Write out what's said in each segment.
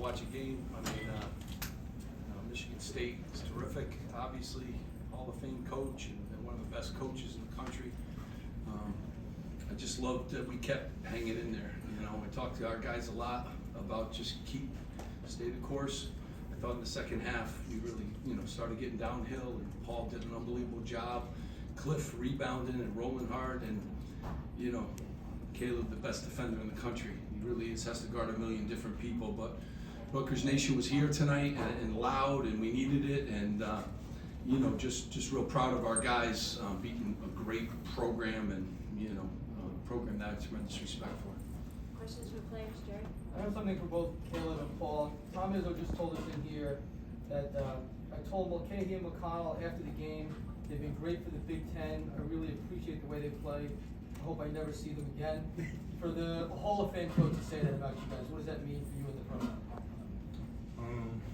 watch a game. I mean, Michigan State is terrific. Obviously, Hall of Fame coach and one of the best coaches in the country. I just loved that we kept hanging in there. You know, I talked to our guys a lot about just stay the course. I thought in the second half we really, started getting downhill, and Paul did an unbelievable job. Cliff rebounding and rolling hard, and Caleb, the best defender in the country. He really is, has to guard a million different people. But Rutgers Nation was here tonight and loud, and we needed it. And just real proud of our guys beating a great program, and a program that I have tremendous respect for. Questions for players, Jerry? I have something for both Caleb and Paul. Tom Izzo just told us in here that I told Mulcahy and McConnell after the game, they've been great for the Big Ten. I really appreciate the way they play. I hope I never see them again. For the Hall of Fame coach to say that about you guys, what does that mean for you in the program?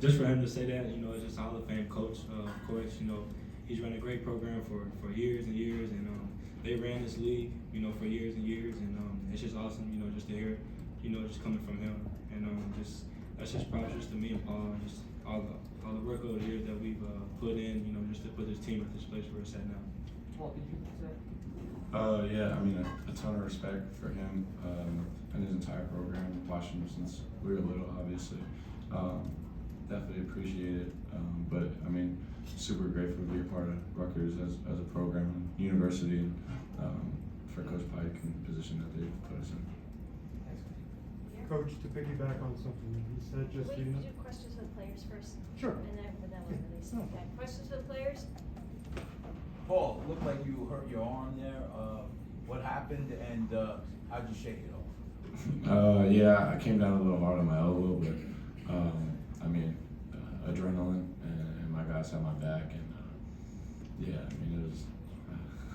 Just for him to say that, it's just a Hall of Fame coach. Of course, he's run a great program for years and years, and they ran this league, for years and years, and it's just awesome, just to hear, just coming from him, and that's just proud just to me and Paul, and just all the work over the years that we've put in, just to put this team at this place where it's at now. Paul, did you say? Yeah, I mean, a ton of respect for him and his entire program. Watched him since we were little, obviously. Definitely appreciate it. But I mean, super grateful to be a part of Rutgers as a program and university, and for Coach Pike and the position that they've put us in. Coach, to piggyback on something he said just Wait, do questions for the players first? Sure. And then we'll release. No. Okay. Questions for the players? Paul, looked like you hurt your arm there. What happened, and how'd you shake it off? Yeah, I came down a little hard on my elbow, but I mean, adrenaline and my guys had my back, and yeah, I mean, it was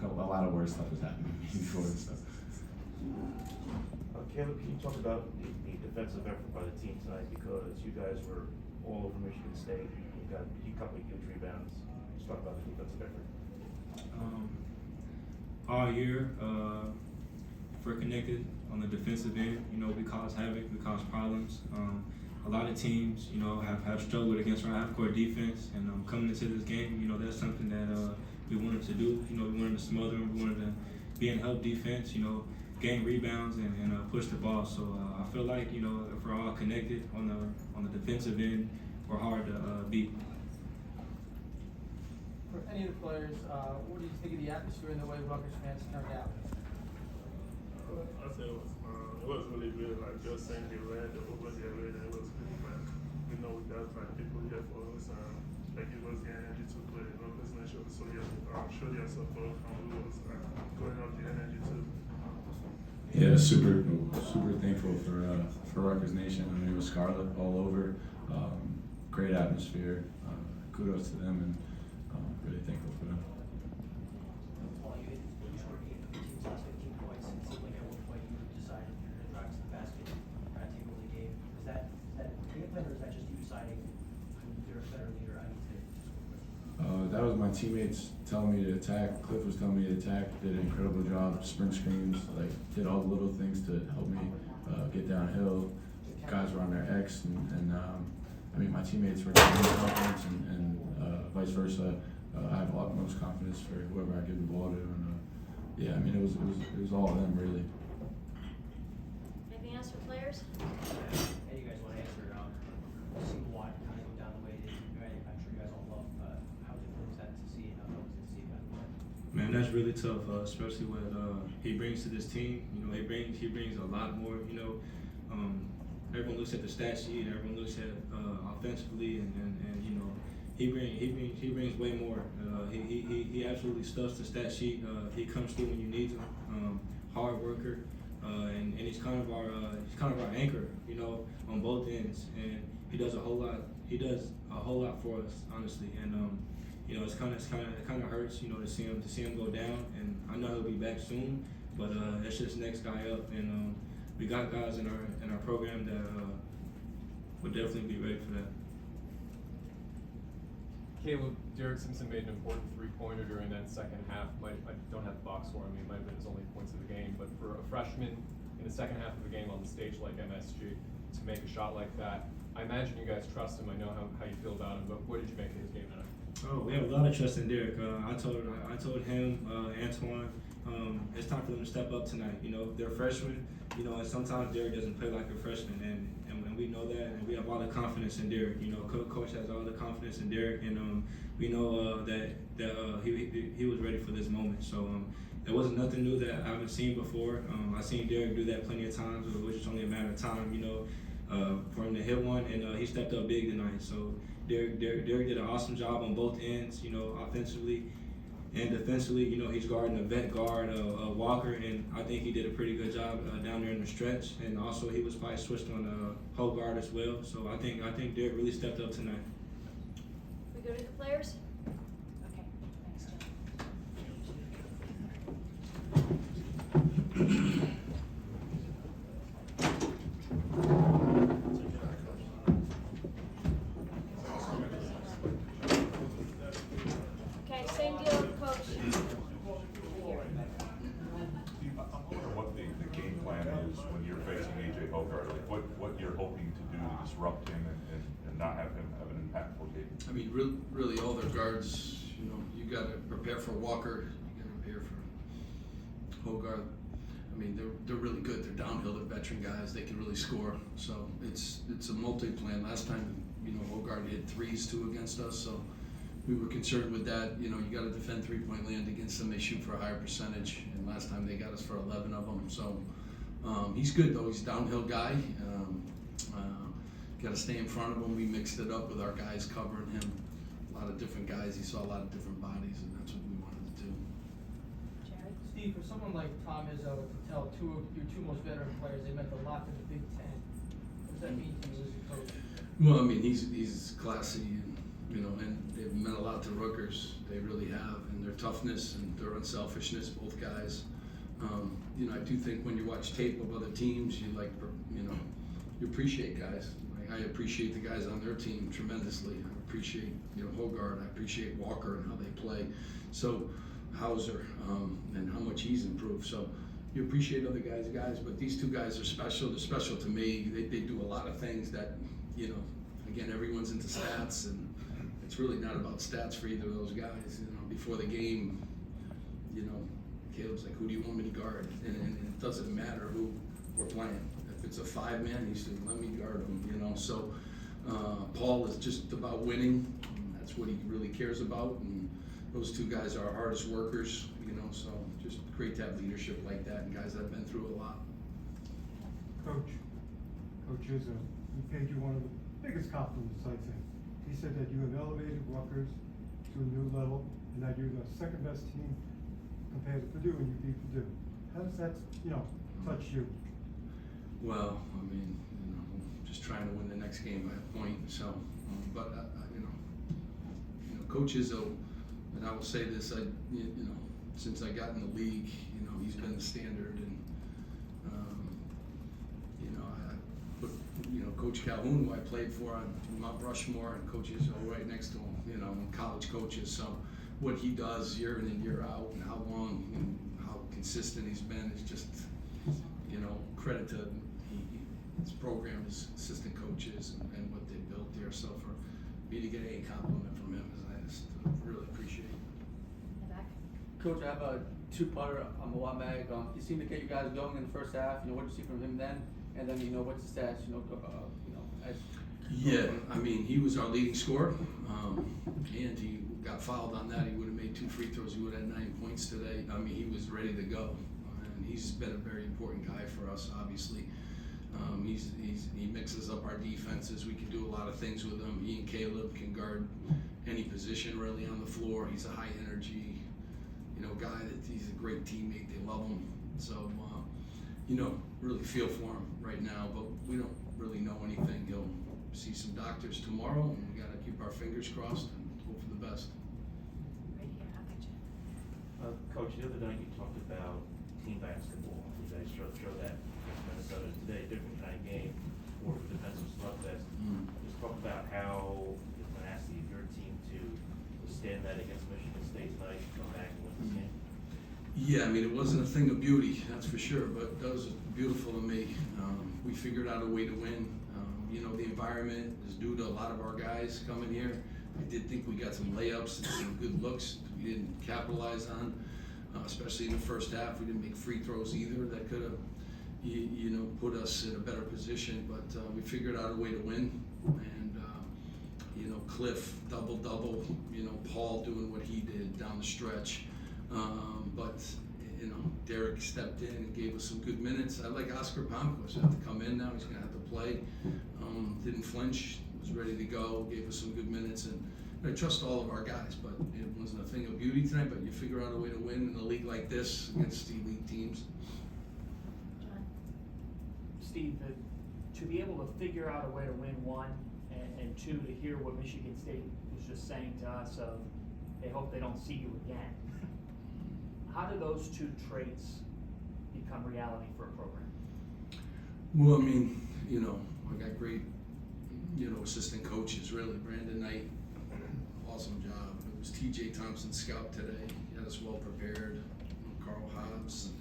a lot of worse stuff was happening to me before and stuff. Caleb, can you talk about the defensive effort by the team tonight, because you guys were all over Michigan State. You got a couple of huge rebounds. Just talk about the defensive effort. All year, we're connected on the defensive end. We cause havoc, we cause problems. A lot of teams, have struggled against our half-court defense, and coming into this game, that's something that we wanted to do. We wanted to smother them, we wanted to be in help defense, gain rebounds and push the ball. So I feel like, if we're all connected on the defensive end, we're hard to beat. For any of the players, what do you think of the atmosphere and the way Rutgers fans turned out? I said it was really good. Like just saying the red over the arena, it was good. But we know we got people here for us, that give us the energy to play. Rutgers Nation, so show their support, and we was going up the energy too. Yeah, super thankful for Rutgers Nation. I mean, it was Scarlet all over. Great atmosphere. Kudos to them, and really thankful for them. Paul, you scored 8 of the team's last 15 points. It seemed like at one point you decided you're going to drive to the basket and try to take over the game. Is that game plan, or is that just you deciding you're a better leader? I need to. That was my teammates telling me to attack. Cliff was telling me to attack. Did an incredible job. Sprint screens, did all the little things to help me get downhill. Guys were on their X, and I mean, my teammates were giving me confidence, and vice versa. I have a lot most confidence for whoever I give the ball to, and yeah, I mean, it was all of them really. Anything else for players? Hey, you guys want to answer? Seeing Watt kind of go down the way that I'm sure you guys all love. How difficult was that to see, and how was it to see that? Man, that's really tough, especially what he brings to this team. He brings a lot more. Everyone looks at the stat sheet. Everyone looks at offensively, and he brings way more. He absolutely stuffs the stat sheet. He comes through when you need him. Hard worker, and he's kind of our anchor, on both ends. And he does a whole lot. He does a whole lot for us, honestly. And it kind of hurts, to see him go down. And I know he'll be back soon, but that's just next guy up. And we got guys in our program that would definitely be ready for that. Caleb, Derek Simpson made an important three-pointer during that second half. I don't have the box score on me. It might have been his only points of the game. But for a freshman in the second half of the game on the stage like MSG to make a shot like that, I imagine you guys trust him. I know how you feel about him, but what did you make of his game tonight? Oh, we have a lot of trust in Derek. I told him, Antoine, it's time for them to step up tonight. You know, they're freshmen. You know, and sometimes Derek doesn't play like a freshman, and we know that, and we have all the confidence in Derek. You know, coach has all the confidence in Derek, and we know that he was ready for this moment. So there wasn't nothing new that I haven't seen before. I've seen Derek do that plenty of times. It was just only a matter of time, you know, for him to hit one, and he stepped up big tonight. So Derek did an awesome job on both ends, you know, offensively and defensively. You know, he's guarding a vet guard, Walker, and I think he did a pretty good job down there in the stretch. And also, he was probably switched on Hogard as well. So I think Derek really stepped up tonight. We go to the players? Okay, thanks, Jen. Okay, same deal with Coach. Here. Steve, I'm wondering what the game plan is when you're facing AJ Hogard, like what you're hoping to do to disrupt him and not have him have an impactful game. I mean, really all their guards, you know, you gotta prepare for Walker, you gotta prepare for Hogard. I mean, they're really good. They're downhill, they're veteran guys, they can really score. So it's a multi-plan. Last time, you know, Hogard hit threes too against us, so we were concerned with that. You know, you gotta defend three-point land against them. They shoot for a higher percentage, and last time they got us for 11 of them. So he's good though, he's a downhill guy. Got to stay in front of him. We mixed it up with our guys covering him. A lot of different guys. He saw a lot of different bodies, and that's what we wanted to do. Jerry? Steve, for someone like Tom Izzo to tell your two most veteran players they meant a lot to the Big Ten, what does that mean to you as a coach? Well, I mean, he's classy, and you know, and they've meant a lot to Rutgers. They really have, and their toughness and their unselfishness, both guys. You know, I do think when you watch tape of other teams, you you appreciate guys. I appreciate the guys on their team tremendously. I appreciate, you know, Hogard. I appreciate Walker and how they play. So Hauser and how much he's improved. So you appreciate other guys, but these two guys are special. They're special to me. They do a lot of things that, you know, again, everyone's into stats, and it's really not about stats for either of those guys. You know, before the game, you know, Caleb's like, who do you want me to guard? And it doesn't matter who we're playing. If it's a 5-man, he said, let me guard him, you know. So Paul is just about winning. That's what he really cares about. And those two guys are our hardest workers, you know. So just great to have leadership like that, and guys that have been through a lot. Coach Izzo, he paid you one of the biggest compliments, I think. He said that you have elevated Rutgers to a new level, and that you're the second best team compared to Purdue, and you beat Purdue. How does that, you know, touch you? Well, I mean, you know, just trying to win the next game by a point. So, but you know, Coach Izzo, and I will say this, you know, since I got in the league, you know, he's been the standard, and you know, I put, you know, Coach Calhoun, who I played for on Mount Rushmore, and Coach Izzo right next to him, you know, college coaches. So, what he does year in and year out, and how long and how consistent he's been is just, you know, credit to his program, his assistant coaches, and what they built there. So for me to get a compliment from him, I just really appreciate it. In the back? Coach, I have a two-parter. I'm a lot mag. He seemed to get you guys going in the first half. You know, what did you see from him then? And then, you know, what's the stats? You know, as Yeah, I mean, he was our leading scorer, and he got fouled on that. He would have made 2 free throws. He would have had 9 points today. I mean, he was ready to go, and he's been a very important guy for us, obviously. He mixes up our defenses. We can do a lot of things with him. He and Caleb can guard any position really on the floor. He's a high energy, you know, guy that he's a great teammate. They love him. So, you know, really feel for him right now, but we don't really know anything. He'll see some doctors tomorrow, and we got to keep our fingers crossed and hope for the best. Right here, I'll get you. Coach, the other night you talked about team basketball. You guys show that against Minnesota today, different kind of game, for defensive slugfest. Just talk about how the tenacity of your team to withstand that against Michigan State tonight, come back and win this game. Yeah, I mean, it wasn't a thing of beauty, that's for sure, but that was beautiful to me. We figured out a way to win. You know, the environment is due to a lot of our guys coming here. I did think we got some layups and some good looks we didn't capitalize on, especially in the first half. We didn't make free throws either that could have, you know, put us in a better position. But we figured out a way to win. And you know, Cliff double-double. You know, Paul doing what he did down the stretch. But you know, Derek stepped in and gave us some good minutes. I like Oscar Palmquist to have to come in now. He's gonna have to play. Didn't flinch. Was ready to go. Gave us some good minutes, and I trust all of our guys. But it wasn't a thing of beauty tonight. But you figure out a way to win in a league like this against elite teams. John? Steve, to be able to figure out a way to win one, and two, to hear what Michigan State was just saying to us of, they hope they don't see you again. How do those two traits become reality for a program? Well, I mean, you know, I got great, you know, assistant coaches, really. Brandon Knight, awesome job. It was TJ Thompson scout today. He had us well prepared. Carl Hobbs,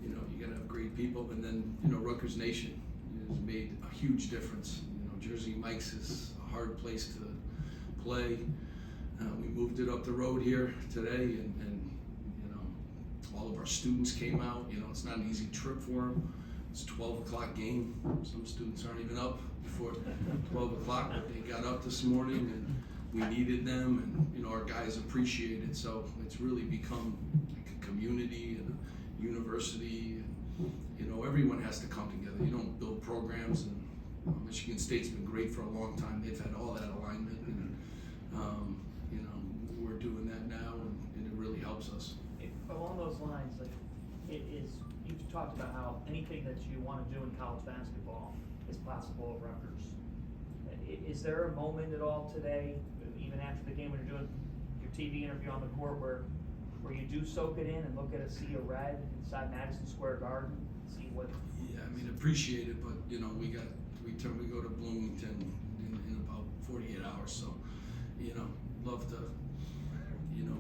you know, you gotta have great people. And then, you know, Rutgers Nation has made a huge difference. You know, Jersey Mike's is a hard place to play. We moved it up the road here today, and you know, all of our students came out. You know, it's not an easy trip for them. It's a 12 o'clock game. Some students aren't even up before 12 o'clock, but they got up this morning, and we needed them, and you know, our guys appreciate it. So it's really become like a community and a university, and you know, everyone has to come together. You don't build programs, and Michigan State's been great for a long time. They've had all that alignment, and you know, we're doing that now, and it really helps us. Along those lines, like, you've talked about how anything that you want to do in college basketball is possible at Rutgers. Is there a moment at all today, even after the game when you're doing your TV interview on the court, where you do soak it in and look at a sea of red inside Madison Square Garden, see what? Yeah, I mean, appreciate it, but you know, we go to Bloomington in about 48 hours, so you know, love to, you know,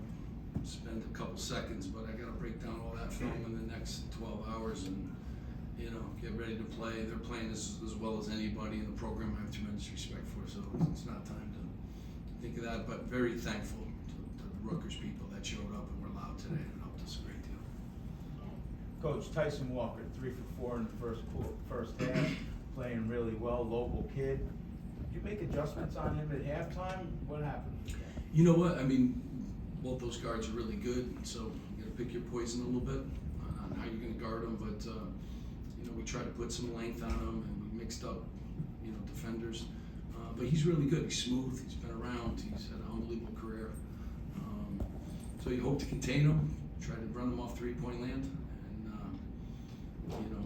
spend a couple seconds, but I got to break down all that film in the next 12 hours and, you know, get ready to play. They're playing as well as anybody in the program. I have tremendous respect for, so it's not time to think of that, but very thankful to the Rutgers people that showed up and were loud today and helped us a great deal. Coach Tyson Walker, 3 for 4 in the first half, playing really well, local kid. Did you make adjustments on him at halftime? What happened? You know what? I mean, both those guards are really good, so you got to pick your poison a little bit on how you're going to guard them. But you know, we tried to put some length on him, and we mixed up, you know, defenders. But he's really good. He's smooth. He's been around. He's had an unbelievable career. So you hope to contain him, try to run him off three-point land, and you know,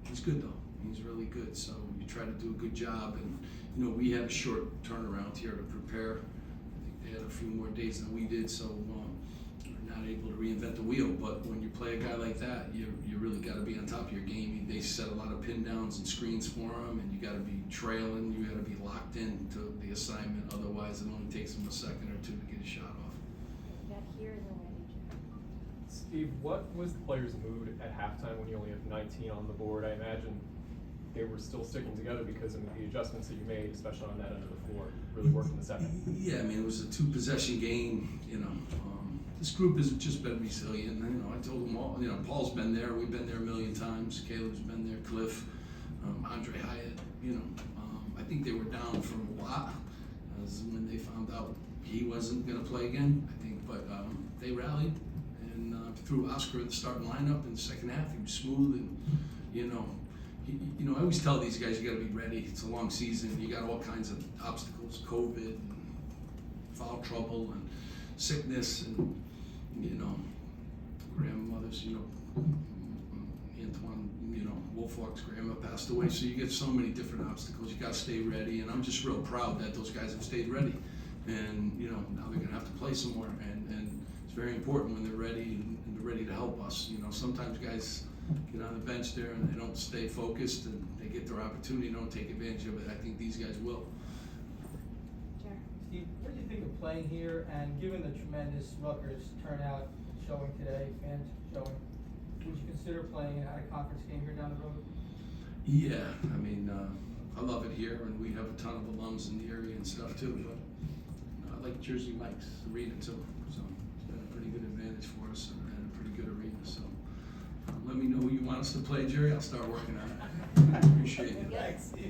he's good though. He's really good. So you try to do a good job, and you know, we had a short turnaround here to prepare. They had a few more days than we did, so we're not able to reinvent the wheel. But when you play a guy like that, you really got to be on top of your game. They set a lot of pin downs and screens for him, and you got to be trailing. You got to be locked in to the assignment. Otherwise, it only takes him a second or two to get a shot off. Back here and then ready. Steve, what was the players' mood at halftime when you only have 19 on the board? I imagine they were still sticking together because of the adjustments that you made, especially on that end of the floor, really worked in the second. Yeah, I mean, it was a 2-possession game. You know, this group has just been resilient. You know, I told them all. You know, Paul's been there. We've been there a million times. Caleb's been there. Cliff, Andre Hyatt. You know, I think they were down from a lot as when they found out he wasn't going to play again. I think, but they rallied and threw Oscar in the starting lineup in the second half. He was smooth, and you know. You know, I always tell these guys, you got to be ready. It's a long season. You got all kinds of obstacles, COVID, and foul trouble, and sickness, and you know, grandmothers. You know, Antoine, you know, Wolfwalk's grandma passed away. So you get so many different obstacles. You got to stay ready, and I'm just real proud that those guys have stayed ready. And you know, now they're gonna have to play some more, and it's very important when they're ready and they're ready to help us. You know, sometimes guys get on the bench there and they don't stay focused, and they get their opportunity and don't take advantage of it. I think these guys will. Sure. Steve, what do you think of playing here, and given the tremendous Rutgers turnout showing today, fans showing, would you consider playing an out-of-conference game here down the road? Yeah, I mean, I love it here, and we have a ton of alums in the area and stuff too, but I like Jersey Mike's arena too, so it's been a pretty good advantage for us and a pretty good arena, so. Let me know who you want us to play, Jerry, I'll start working on it. I appreciate it. Thanks.